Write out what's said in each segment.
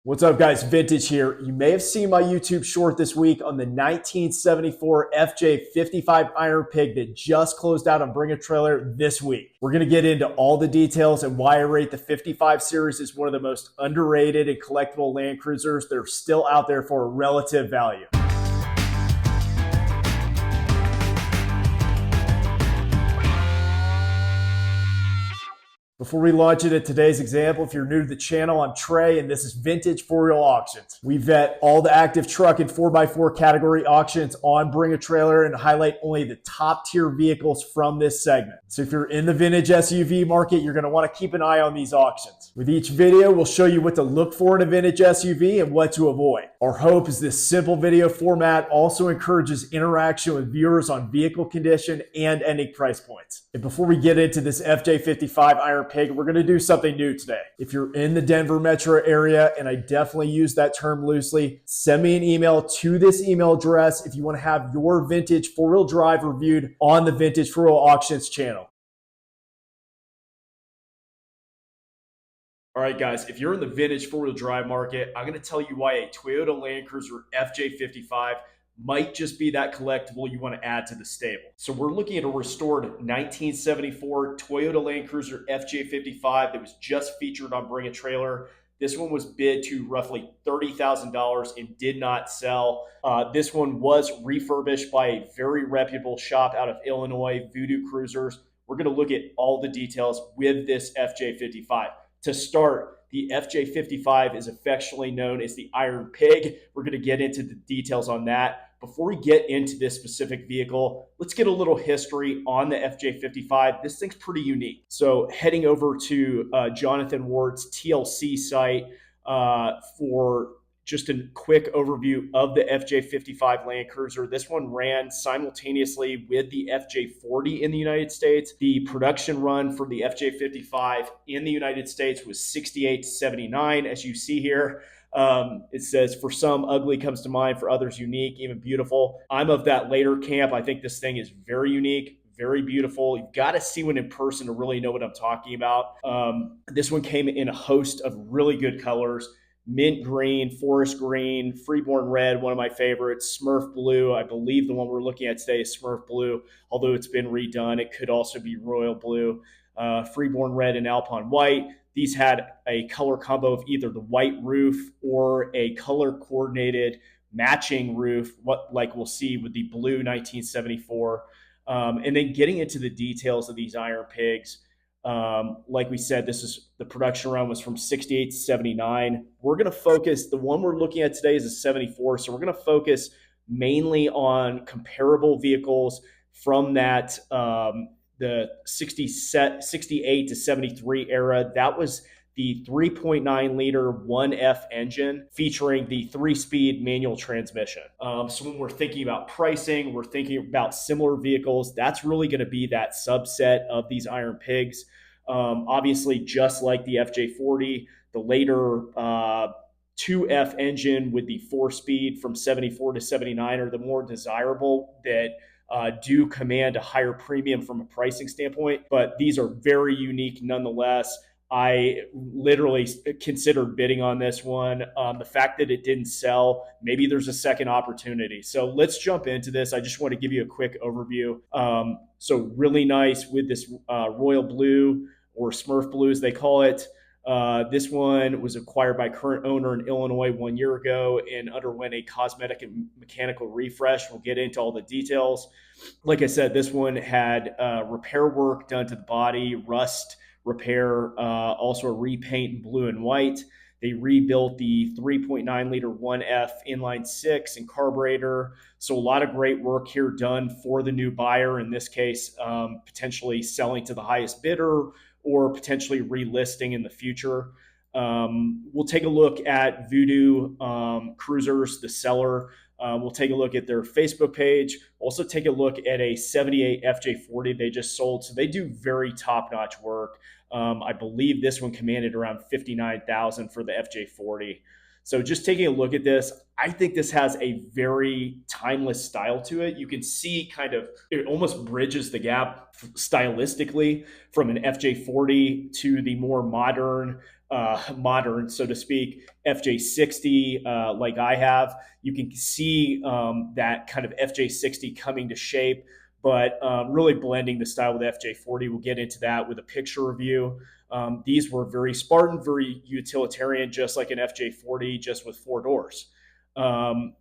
What's up, guys? Vintage here. You may have seen my YouTube short this week on the 1974 FJ55 Iron Pig that just closed out on Bring a Trailer this week. We're going to get into all the details and why I rate the 55 series as one of the most underrated and collectible Land Cruisers that are still out there for a relative value. Before we launch into today's example, if you're new to the channel, I'm Trey, and this is Vintage For Real Auctions. We vet all the active truck and 4x4 category auctions on Bring a Trailer and highlight only the top tier vehicles from this segment. So if you're in the vintage SUV market, you're going to want to keep an eye on these auctions. With each video, we'll show you what to look for in a vintage SUV and what to avoid. Our hope is this simple video format also encourages interaction with viewers on vehicle condition and ending price points. And before we get into this FJ55 Iron Pig, we're going to do something new today. If you're in the Denver metro area, and I definitely use that term loosely, send me an email to this email address if you want to have your vintage four-wheel drive reviewed on the Vintage For Real Auctions channel. All right, guys, if you're in the vintage four-wheel drive market, I'm going to tell you why a Toyota Land Cruiser FJ55 might just be that collectible you want to add to the stable. So we're looking at a restored 1974 Toyota Land Cruiser FJ55 that was just featured on Bring a Trailer. This one was bid to roughly $30,000 and did not sell. This one was refurbished by a very reputable shop out of Illinois, Voodoo Cruisers. We're going to look at all the details with this FJ55. To start, the FJ55 is affectionately known as the Iron Pig. We're going to get into the details on that. Before we get into this specific vehicle, let's get a little history on the FJ55. This thing's pretty unique. So heading over to Jonathan Ward's TLC site for just a quick overview of the FJ55 Land Cruiser. This one ran simultaneously with the FJ40 in the United States. The production run for the FJ55 in the United States was 68 to 79, as you see here. It says, for some, ugly comes to mind, for others, unique, even beautiful. I'm of that later camp. I think this thing is very unique, very beautiful. You've got to see one in person to really know what I'm talking about. This one came in a host of really good colors. Mint green, forest green, freeborn red, one of my favorites, Smurf blue. I believe the one we're looking at today is Smurf blue, although it's been redone. It could also be royal blue, freeborn red, and Alpine white. These had a color combo of either the white roof or a color coordinated matching roof, like we'll see with the blue 1974. And then getting into the details of these Iron Pigs. Like we said, the production run was from 68 to 79. We're going to focus, the one we're looking at today is a 74. So we're going to focus mainly on comparable vehicles from that, the 68 to 73 era. That was the 3.9 liter 1F engine featuring the 3-speed manual transmission. So when we're thinking about pricing, we're thinking about similar vehicles. That's really going to be that subset of these Iron Pigs. Obviously, just like the FJ40, the later 2F engine with the 4-speed from 74 to 79 are the more desirable that do command a higher premium from a pricing standpoint, but these are very unique nonetheless. I literally considered bidding on this one. The fact that it didn't sell, maybe there's a second opportunity. So let's jump into this. I just want to give you a quick overview. So really nice with this royal blue, or Smurf blue as they call it. This one was acquired by current owner in Illinois 1 year ago and underwent a cosmetic and mechanical refresh. We'll get into all the details. Like I said, this one had repair work done to the body, rust repair, also a repaint in blue and white. They rebuilt the 3.9 liter 1F inline 6 and carburetor. So a lot of great work here done for the new buyer, in this case, potentially selling to the highest bidder or potentially relisting in the future. We'll take a look at Voodoo Cruisers, the seller. We'll take a look at their Facebook page. Also take a look at a 78 FJ40 they just sold. So they do very top-notch work. I believe this one commanded around $59,000 for the FJ40. So just taking a look at this, I think this has a very timeless style to it. You can see kind of, it almost bridges the gap stylistically from an FJ40 to the more modern modern, so to speak, FJ60 like I have. You can see that kind of FJ60 coming to shape, but really blending the style with FJ40. We'll get into that with a picture review. These were very Spartan, very utilitarian, just like an FJ40, just with four doors.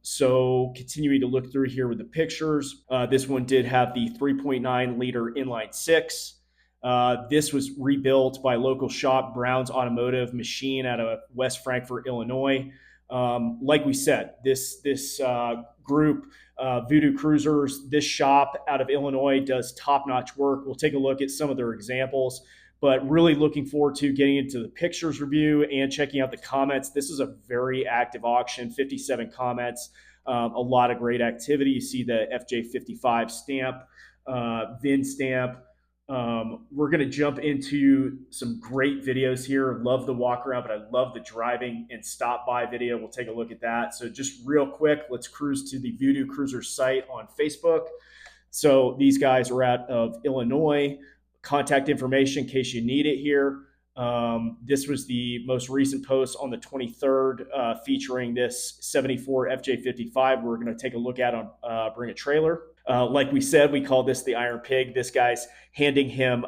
So continuing to look through here with the pictures, this one did have the 3.9 liter inline six. This was rebuilt by local shop Brown's Automotive Machine out of West Frankfort, Illinois. Like we said, this group, Voodoo Cruisers, this shop out of Illinois does top-notch work. We'll take a look at some of their examples, but really looking forward to getting into the pictures review and checking out the comments. This is a very active auction, 57 comments, a lot of great activity. You see the FJ55 stamp, VIN stamp. We're going to jump into some great videos here. Love the walk around, but I love the driving and stop by video. We'll take a look at that. So just real quick, let's cruise to the Voodoo Cruiser site on Facebook. So these guys are out of Illinois. Contact information in case you need it here. This was the most recent post on the 23rd featuring this 74 FJ55. We're going to take a look at on Bring a Trailer. Like we said, we call this the Iron Pig. This guy's handing him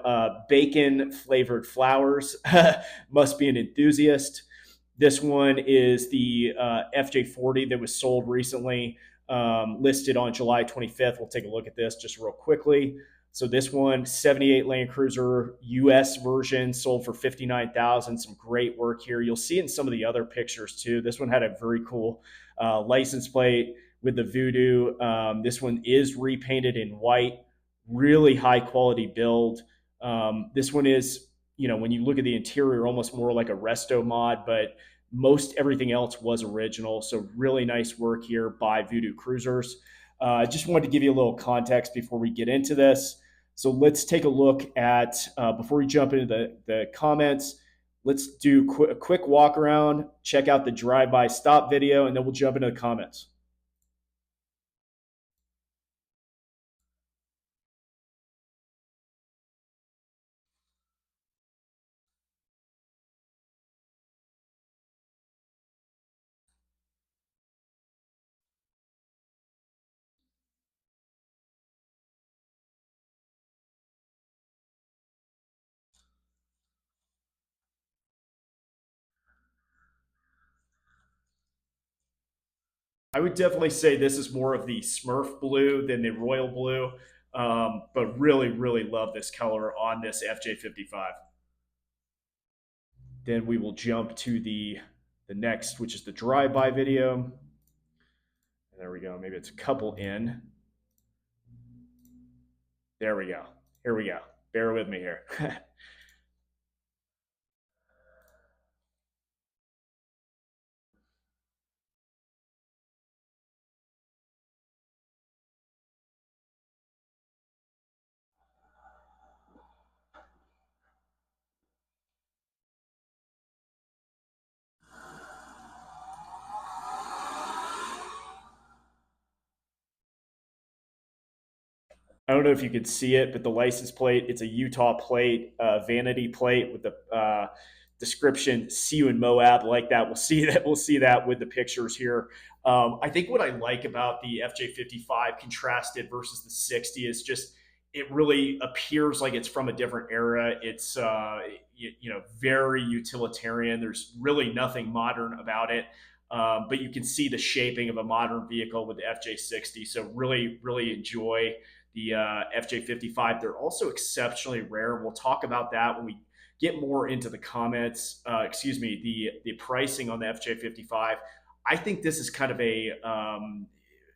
bacon flavored flowers. Must be an enthusiast. This one is the FJ40 that was sold recently, listed on July 25th. We'll take a look at this just real quickly. So this one, 78 Land Cruiser US version, sold for $59,000. Some great work here. You'll see in some of the other pictures too. This one had a very cool license plate with the Voodoo. This one is repainted in white, really high quality build. This one is, when you look at the interior, almost more like a resto mod, but most everything else was original. So really nice work here by Voodoo Cruisers. I just wanted to give you a little context before we get into this. So let's take a look at, before we jump into the comments, let's do a quick walk around, check out the drive-by stop video, and then we'll jump into the comments. I would definitely say this is more of the Smurf blue than the royal blue, but really, really love this color on this FJ55. Then we will jump to the next, which is the drive-by video. There we go. Maybe it's a couple in. There we go. Here we go. Bear with me here. I don't know if you could see it, but the license plate, it's a Utah plate, vanity plate with the description, see you in Moab, like that. We'll see that. We'll see that with the pictures here. I think what I like about the FJ55 contrasted versus the 60 is just it really appears like it's from a different era. It's very utilitarian. There's really nothing modern about it. But you can see the shaping of a modern vehicle with the FJ60. So really, really enjoy the FJ55. They're also exceptionally rare. We'll talk about that when we get more into the comments. The pricing on the FJ55. I think this is kind of a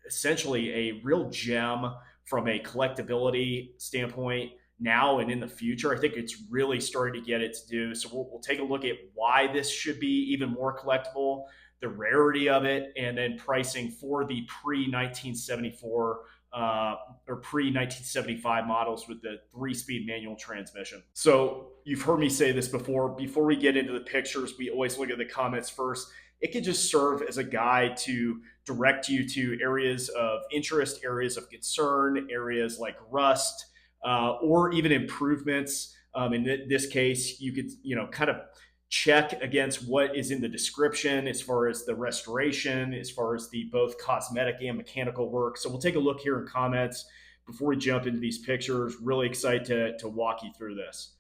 essentially a real gem from a collectability standpoint now and in the future. I think it's really starting to get its due. So we'll take a look at why this should be even more collectible, the rarity of it, and then pricing for the pre 1974 or pre 1975 models with the 3-speed manual transmission. So you've heard me say this before. Before we get into the pictures, we always look at the comments first. It can just serve as a guide to direct you to areas of interest, areas of concern, areas like rust, or even improvements. In this case, you could kind of check against what is in the description as far as the restoration, as far as the both cosmetic and mechanical work. So we'll take a look here in comments before we jump into these pictures. Really excited to walk you through this.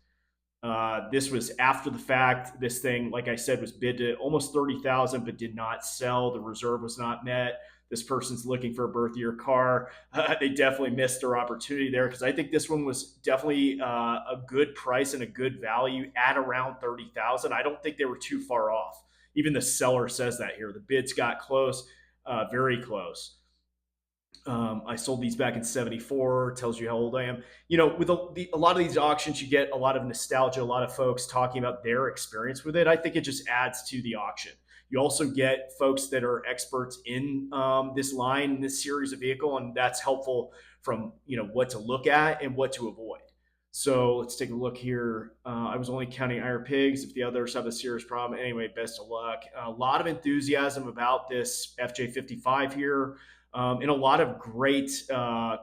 This was after the fact. This thing, like I said, was bid to almost 30,000, but did not sell. The reserve was not met. This person's looking for a birth year car. They definitely missed their opportunity there, because I think this one was definitely a good price and a good value at around 30,000. I don't think they were too far off. Even the seller says that here. The bids got close, very close. I sold these back in '74. Tells you how old I am. With a lot of these auctions, you get a lot of nostalgia, a lot of folks talking about their experience with it. I think it just adds to the auction. You also get folks that are experts in this line, this series of vehicle, and that's helpful from what to look at and what to avoid. So let's take a look here. I was only counting iron pigs. If the others have a serious problem, anyway, best of luck. A lot of enthusiasm about this FJ55 here. And a lot of great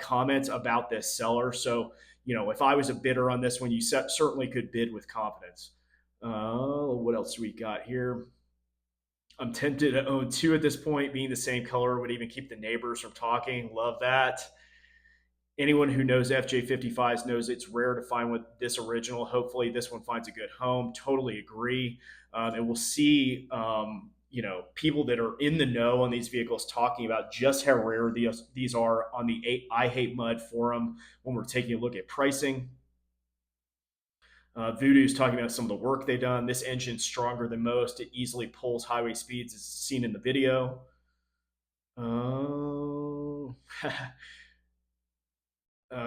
comments about this seller. So, if I was a bidder on this one, you certainly could bid with confidence. What else do we got here? I'm tempted to own two at this point. Being the same color would even keep the neighbors from talking. Love that. Anyone who knows FJ55s knows it's rare to find with this original. Hopefully this one finds a good home. Totally agree. And we'll see people that are in the know on these vehicles talking about just how rare these are on the I Hate Mud forum when we're taking a look at pricing. Voodoo's talking about some of the work they've done. This engine's stronger than most. It easily pulls highway speeds, as seen in the video.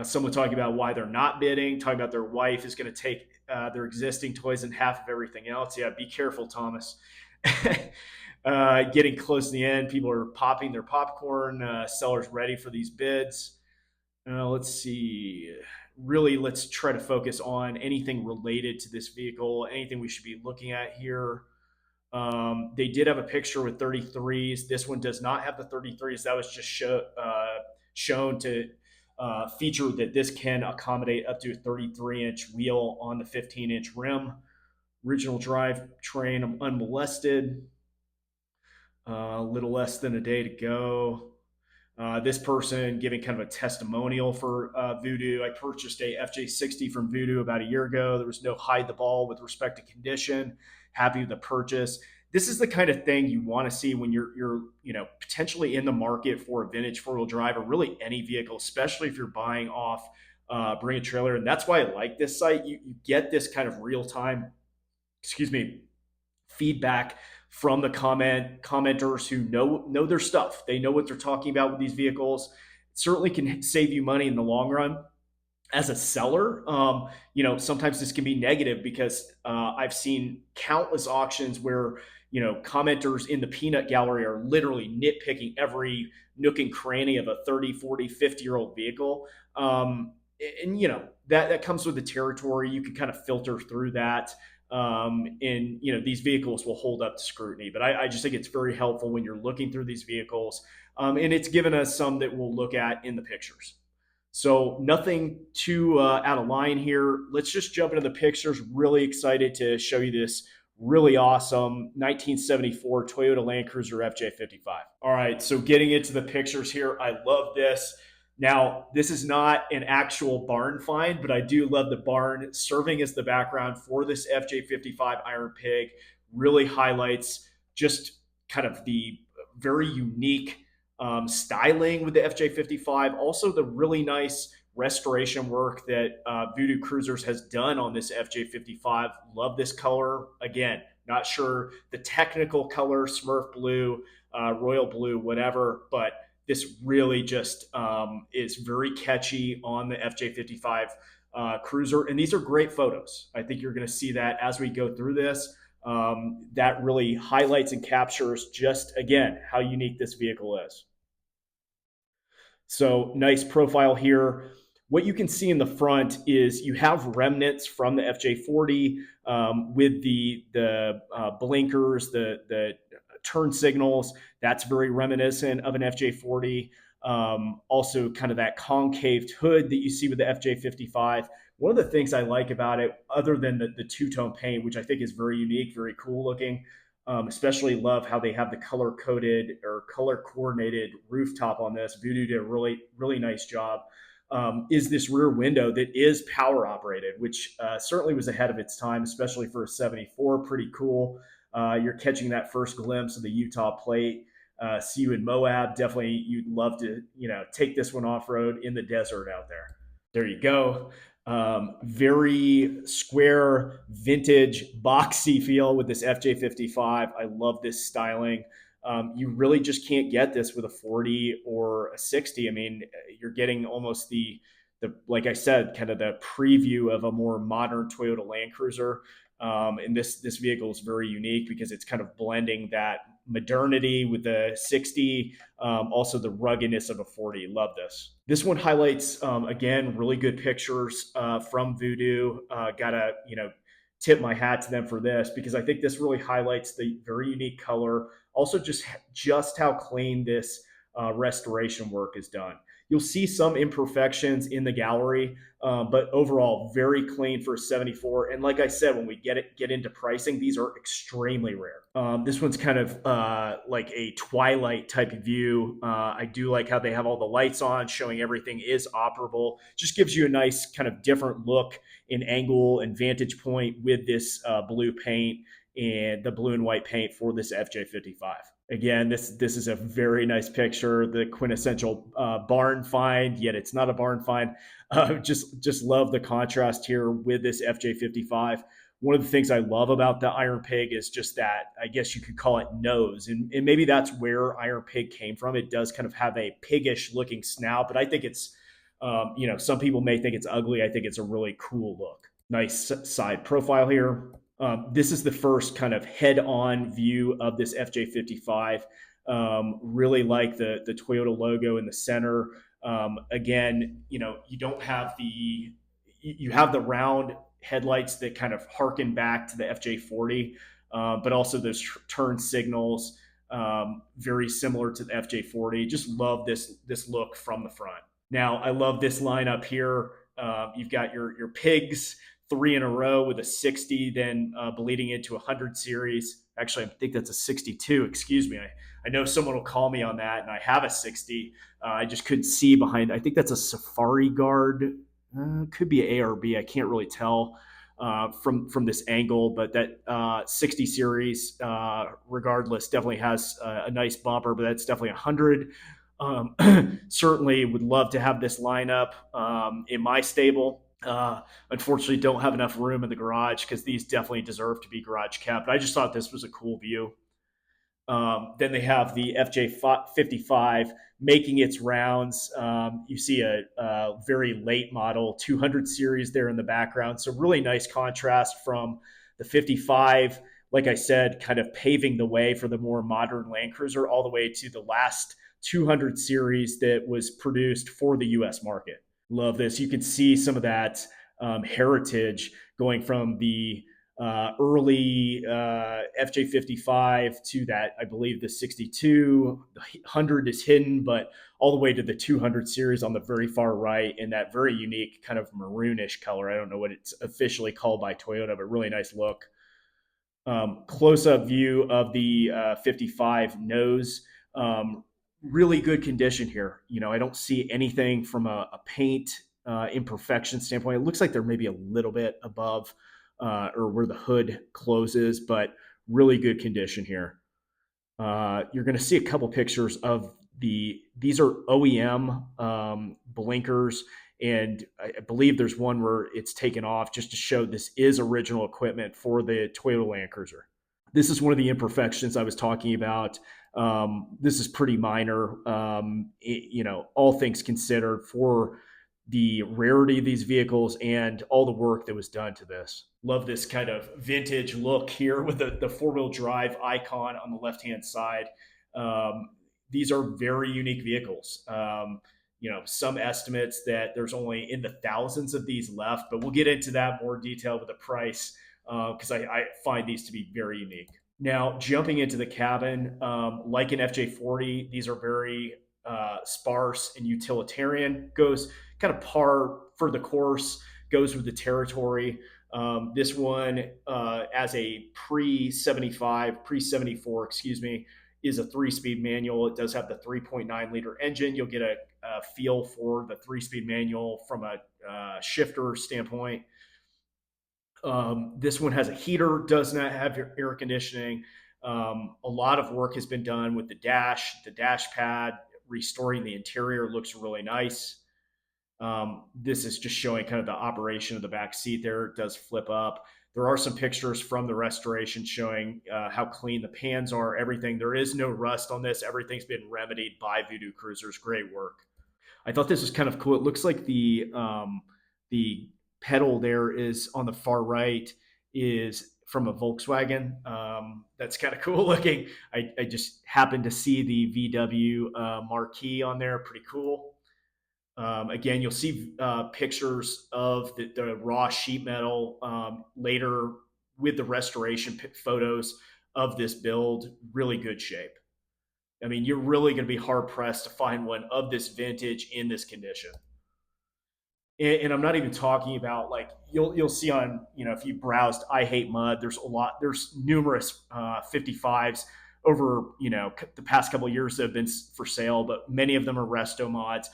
Someone talking about why they're not bidding, talking about their wife is going to take their existing toys and half of everything else. Yeah, be careful, Thomas. Getting close to the end, people are popping their popcorn. Sellers ready for these bids. Let's see. Really, let's try to focus on anything related to this vehicle, anything we should be looking at here. They did have a picture with 33s. This one does not have the 33s. That was just shown to feature that this can accommodate up to a 33-inch wheel on the 15-inch rim. Original drivetrain unmolested. A little less than a day to go. This person giving kind of a testimonial for Voodoo. I purchased a FJ60 from Voodoo about a year ago. There was no hide the ball with respect to condition. Happy with the purchase. This is the kind of thing you want to see when you're potentially in the market for a vintage four-wheel drive, or really any vehicle, especially if you're buying off Bring a Trailer. And that's why I like this site. You get this kind of real-time, feedback from the commenters who know their stuff. They know what they're talking about with these vehicles. It certainly can save you money in the long run. As a seller, sometimes this can be negative, because I've seen countless auctions where commenters in the peanut gallery are literally nitpicking every nook and cranny of a 30, 40, 50-year-old vehicle. And that comes with the territory. You can kind of filter through that. And these vehicles will hold up to scrutiny. But I just think it's very helpful when you're looking through these vehicles, and it's given us some that we'll look at in the pictures. So nothing too out of line here. Let's just jump into the pictures. Really excited to show you this really awesome 1974 Toyota Land Cruiser FJ55. All right, so getting into the pictures here, I love this. Now, this is not an actual barn find, but I do love the barn serving as the background for this FJ55 Iron Pig. Really highlights just kind of the very unique styling with the FJ55. Also, the really nice restoration work that Voodoo Cruisers has done on this FJ55. Love this color. Again, not sure the technical color, Smurf blue, royal blue, whatever, but this really just is very catchy on the FJ55 Cruiser. And these are great photos. I think you're going to see that as we go through this. That really highlights and captures just, again, how unique this vehicle is. So nice profile here. What you can see in the front is you have remnants from the FJ40 with the blinkers, the turn signals. That's very reminiscent of an FJ40. Also kind of that concaved hood that you see with the FJ55. One of the things I like about it, other than the two-tone paint, which I think is very unique, very cool looking, especially love how they have the color coded or color coordinated rooftop on this. Voodoo did a really nice job. Is this rear window that is power operated, which certainly was ahead of its time, especially for a 74. Pretty cool. You're catching that first glimpse of the Utah plate. See you in Moab. Definitely, you'd love to, take this one off road in the desert out there. There you go. Very square, vintage, boxy feel with this FJ55. I love this styling. You really just can't get this with a 40 or a 60. I mean, you're getting almost the like I said, kind of the preview of a more modern Toyota Land Cruiser. And this vehicle is very unique because it's kind of blending that modernity with the 60, also the ruggedness of a 40. Love this. This one highlights, again, really good pictures from Voodoo. Gotta, tip my hat to them for this because I think this really highlights the very unique color. Also, just how clean this restoration work is done. You'll see some imperfections in the gallery, but overall, very clean for a 74. And like I said, when we get into pricing, these are extremely rare. This one's kind of like a twilight type of view. I do like how they have all the lights on, showing everything is operable. Just gives you a nice kind of different look in angle and vantage point with this blue paint and the blue and white paint for this FJ55. Again, this is a very nice picture, the quintessential barn find, yet it's not a barn find. Just love the contrast here with this FJ55. One of the things I love about the Iron Pig is just that, I guess you could call it nose. And maybe that's where Iron Pig came from. It does kind of have a piggish looking snout, but I think it's, some people may think it's ugly. I think it's a really cool look. Nice side profile here. This is the first kind of head-on view of this FJ55. Really like the Toyota logo in the center. Again, you don't have you have the round headlights that kind of harken back to the FJ40, but also those turn signals, very similar to the FJ40. Just love this look from the front. Now, I love this lineup here. You've got your pigs, 3 in a row with a 60, then bleeding into a 100 series. Actually, I think that's a 62. Excuse me. I know someone will call me on that, and I have a 60. I just couldn't see behind. I think that's a Safari Guard. Could be an ARB. I can't really tell from this angle, but that 60 series, regardless, definitely has a nice bumper. But that's definitely a 100. Certainly would love to have this lineup in my stable. Unfortunately, don't have enough room in the garage because these definitely deserve to be garage kept. But I just thought this was a cool view. Then they have the FJ55 making its rounds. You see a very late model 200 series there in the background. So really nice contrast from the 55, like I said, kind of paving the way for the more modern Land Cruiser all the way to the last 200 series that was produced for the US market. Love this. You can see some of that heritage going from the early FJ55 to that, I believe the 62. The 100 is hidden, but all the way to the 200 series on the very far right in that very unique kind of maroonish color. I don't know what it's officially called by Toyota, but really nice look. Close-up view of the 55 nose. Really good condition here. I don't see anything from a paint imperfection standpoint. It looks like they're maybe a little bit above or where the hood closes, but really good condition here. You're going to see a couple pictures of these are OEM blinkers, and I believe there's one where it's taken off just to show this is original equipment for the Toyota Land Cruiser. This is one of the imperfections I was talking about. This is pretty minor, all things considered for the rarity of these vehicles and all the work that was done to this. Love this kind of vintage look here with the four-wheel drive icon on the left-hand side. These are very unique vehicles. Some estimates that there's only in the thousands of these left, but we'll get into that more detail with the price because I find these to be very unique. Now, jumping into the cabin, like an FJ40, these are very sparse and utilitarian. Goes kind of par for the course, goes with the territory. This one, as a pre 75, pre 74, excuse me, is a 3 speed manual. It does have the 3.9 liter engine. You'll get a feel for the 3 speed manual from a shifter standpoint. This one has a heater, does not have air conditioning. A lot of work has been done with the dash pad, restoring the interior looks really nice. This is just showing kind of the operation of the back seat there. It does flip up. There are some pictures from the restoration showing how clean the pans are, everything. There is no rust on this. Everything's been remedied by Voodoo Cruisers. Great work. I thought this was kind of cool. It looks like the pedal there is on the far right is from a Volkswagen. That's kind of cool looking. I just happened to see the VW marquee on there. Pretty cool. Again, you'll see pictures of the raw sheet metal later with the restoration photos of this build. Really good shape. I mean, you're really going to be hard pressed to find one of this vintage in this condition. And I'm not even talking about, like, you'll see on, if you browsed I Hate Mud, there's numerous 55s over the past couple of years that have been for sale, but many of them are resto mods.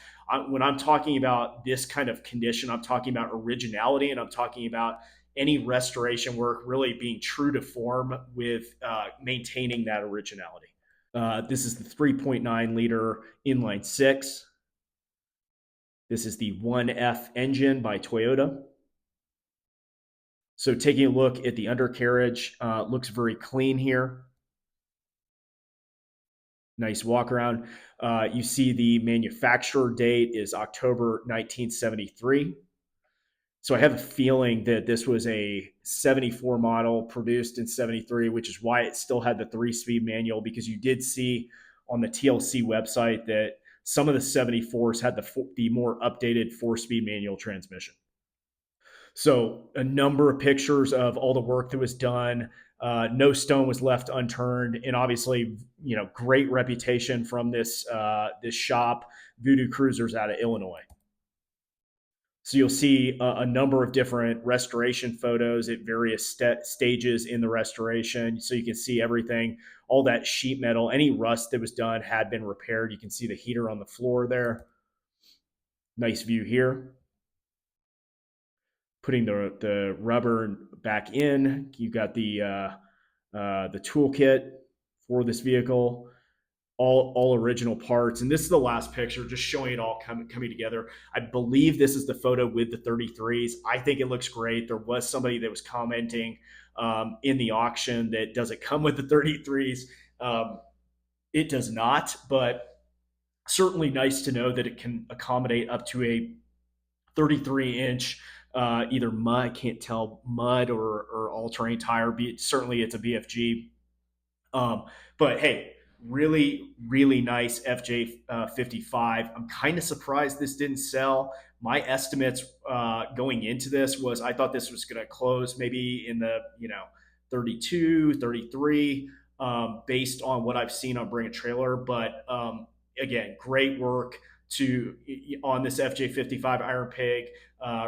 When I'm talking about this kind of condition, I'm talking about originality, and I'm talking about any restoration work really being true to form with maintaining that originality. This is the 3.9 liter inline six. This is the 1F engine by Toyota. So taking a look at the undercarriage, looks very clean here. Nice walk around. You see the manufacturer date is October 1973. So I have a feeling that this was a 74 model produced in 73, which is why it still had the 3-speed manual, because you did see on the TLC website that some of the 74s had the more updated 4-speed manual transmission. So a number of pictures of all the work that was done. No stone was left unturned, and obviously, great reputation from this shop, Voodoo Cruisers, out of Illinois. So you'll see a number of different restoration photos at various stages in the restoration. So you can see everything, all that sheet metal, any rust that was done had been repaired. You can see the heater on the floor there. Nice view here. Putting the rubber back in. You got the toolkit for this vehicle. All original parts. And this is the last picture, just showing it all coming together. I believe this is the photo with the 33s. I think it looks great. There was somebody that was commenting in the auction that does it come with the 33s. It does not, but certainly nice to know that it can accommodate up to a 33-inch either mud, I can't tell, mud or all-terrain tire. Certainly it's a BFG. But hey, really nice FJ55. I'm kind of surprised this didn't sell. My estimates going into this was I thought this was going to close maybe in the 32, 33, based on what I've seen on Bring a Trailer. But again, great work on this FJ55 Iron Pig.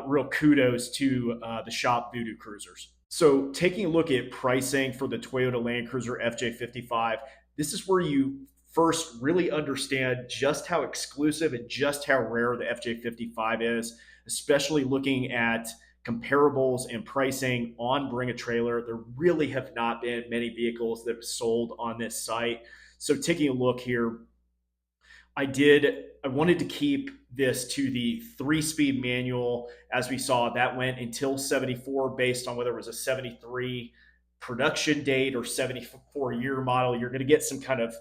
Real kudos to the shop Voodoo Cruisers. So taking a look at pricing for the Toyota Land Cruiser FJ55, this is where you first really understand just how exclusive and just how rare the FJ55 is, especially looking at comparables and pricing on Bring a Trailer. There really have not been many vehicles that have sold on this site. So taking a look here, I wanted to keep this to the 3-speed manual. As we saw, that went until 74 based on whether it was a 73 production date or 74 year model. You're going to get some kind of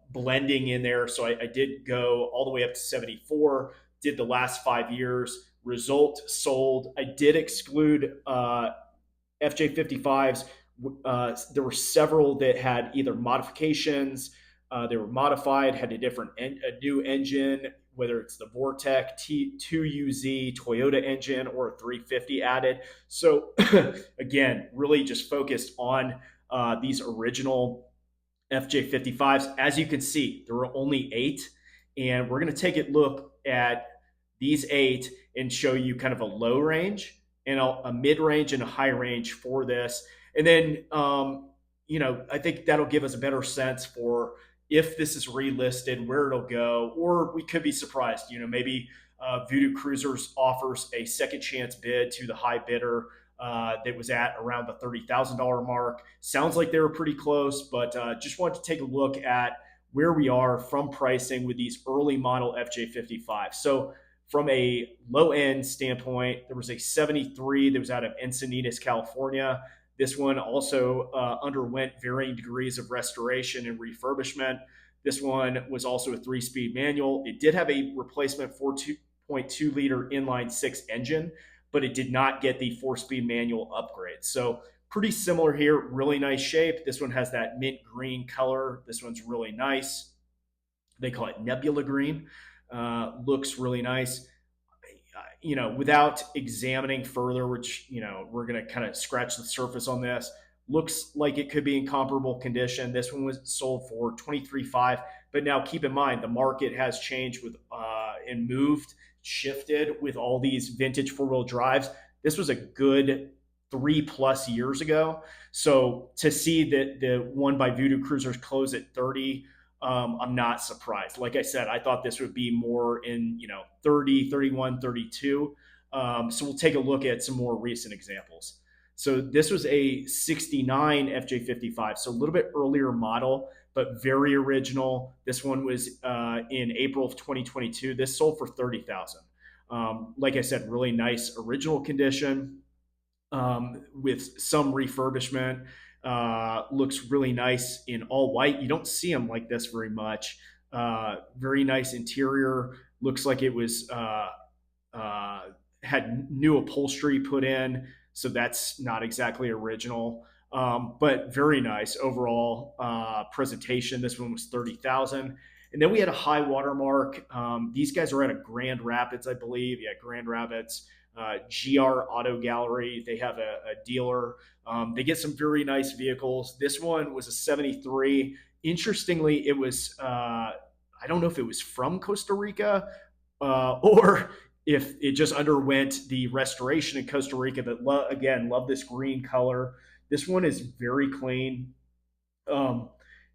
blending in there. So I did go all the way up to 74, did the last 5 years. Result sold. I did exclude FJ55s. There were several that had either modifications, they were modified, had a new engine, whether it's the Vortec T2UZ Toyota engine or a 350 added. So again, really just focused on these original FJ55s. As you can see, there were only 8, and we're going to take a look at these 8 and show you kind of a low range and a mid range and a high range for this. And then, I think that'll give us a better sense for if this is relisted, where it'll go, or we could be surprised. Maybe Voodoo Cruisers offers a second chance bid to the high bidder that was at around the $30,000 mark. Sounds like they were pretty close, but just wanted to take a look at where we are from pricing with these early model FJ55. So from a low end standpoint, there was a 73 that was out of Encinitas, California. This one also underwent varying degrees of restoration and refurbishment. This one was also a 3-speed manual. It did have a replacement 4.2 liter inline 6 engine, but it did not get the 4-speed manual upgrade. So pretty similar here, really nice shape. This one has that mint green color. This one's really nice. They call it nebula green. Looks really nice. Without examining further, which, we're going to kind of scratch the surface on this, looks like it could be in comparable condition. This one was sold for 23.5, but now keep in mind the market has changed with and shifted with all these vintage four-wheel drives. This was a good 3+ years ago. So to see that the one by Voodoo Cruisers close at 30, I'm not surprised. Like I said, I thought this would be more in 30, 31, 32. So we'll take a look at some more recent examples. So this was a 69 FJ55, so a little bit earlier model, but very original. This one was in April of 2022. This sold for 30,000. Like I said, really nice original condition with some refurbishment. Looks really nice in all white. You don't see them like this very much. Very nice interior. Looks like it was had new upholstery put in, so that's not exactly original, but very nice overall presentation. This one was 30,000. And then we had a high watermark. These guys are at a Grand Rapids, I believe. Yeah, Grand Rapids. GR Auto Gallery. They have a dealer. They get some very nice vehicles. This one was a 73. Interestingly, it was, I don't know if it was from Costa Rica or if it just underwent the restoration in Costa Rica. But again, love this green color. This one is very clean.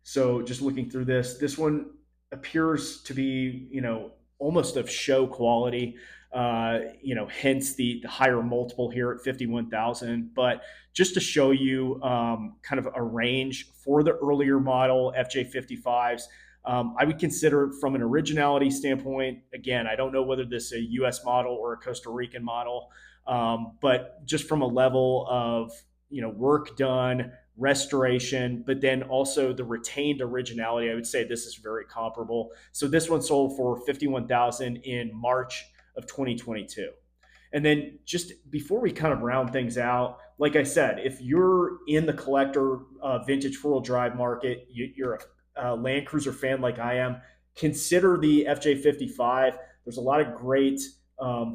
So just looking through this one appears to be, almost of show quality. Hence the higher multiple here at 51,000. But just to show you kind of a range for the earlier model FJ55s, I would consider it from an originality standpoint. Again, I don't know whether this is a US model or a Costa Rican model, but just from a level of work done, restoration, but then also the retained originality, I would say this is very comparable. So this one sold for 51,000 in March of 2022. And then just before we kind of round things out, like I said, if you're in the collector vintage four-wheel drive market, you're a Land Cruiser fan like I am, consider the FJ55. There's a lot of great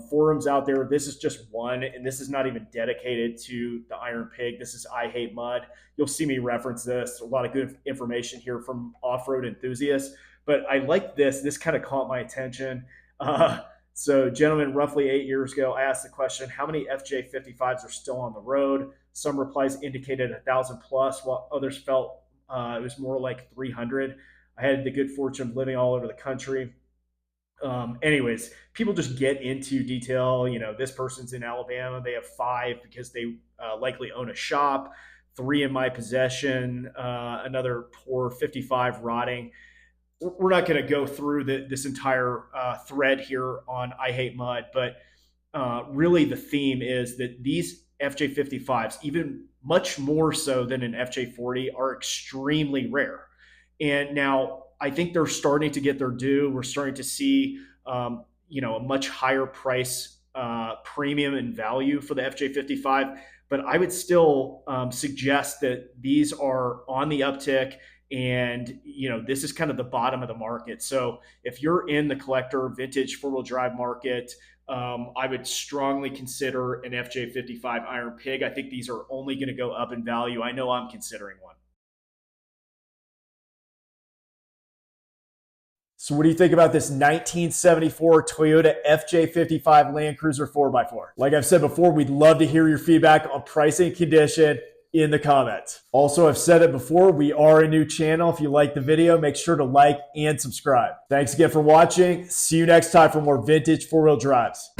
forums out there. This is just one, and this is not even dedicated to the Iron Pig. This is I Hate Mud. You'll see me reference this. A lot of good information here from off-road enthusiasts. But I like this. This kind of caught my attention. So, gentlemen, roughly 8 years ago, I asked the question, how many FJ55s are still on the road? Some replies indicated 1,000 plus, while others felt it was more like 300. I had the good fortune of living all over the country. Anyways, people just get into detail. This person's in Alabama. They have 5 because they likely own a shop. 3 in my possession. Another poor 55 rotting. We're not going to go through this entire thread here on I Hate Mud, but really the theme is that these FJ55s, even much more so than an FJ40, are extremely rare. And now I think they're starting to get their due. We're starting to see, a much higher price premium and value for the FJ55. But I would still suggest that these are on the uptick. And this is kind of the bottom of the market. So if you're in the collector vintage four-wheel drive market, I would strongly consider an FJ55 Iron Pig. I think these are only going to go up in value. I know I'm considering one. So what do you think about this 1974 Toyota FJ55 Land Cruiser 4x4? Like I've said before, we'd love to hear your feedback on pricing and condition in the comments. Also, I've said it before, we are a new channel. If you like the video, make sure to like and subscribe. Thanks again for watching. See you next time for more vintage four-wheel drives.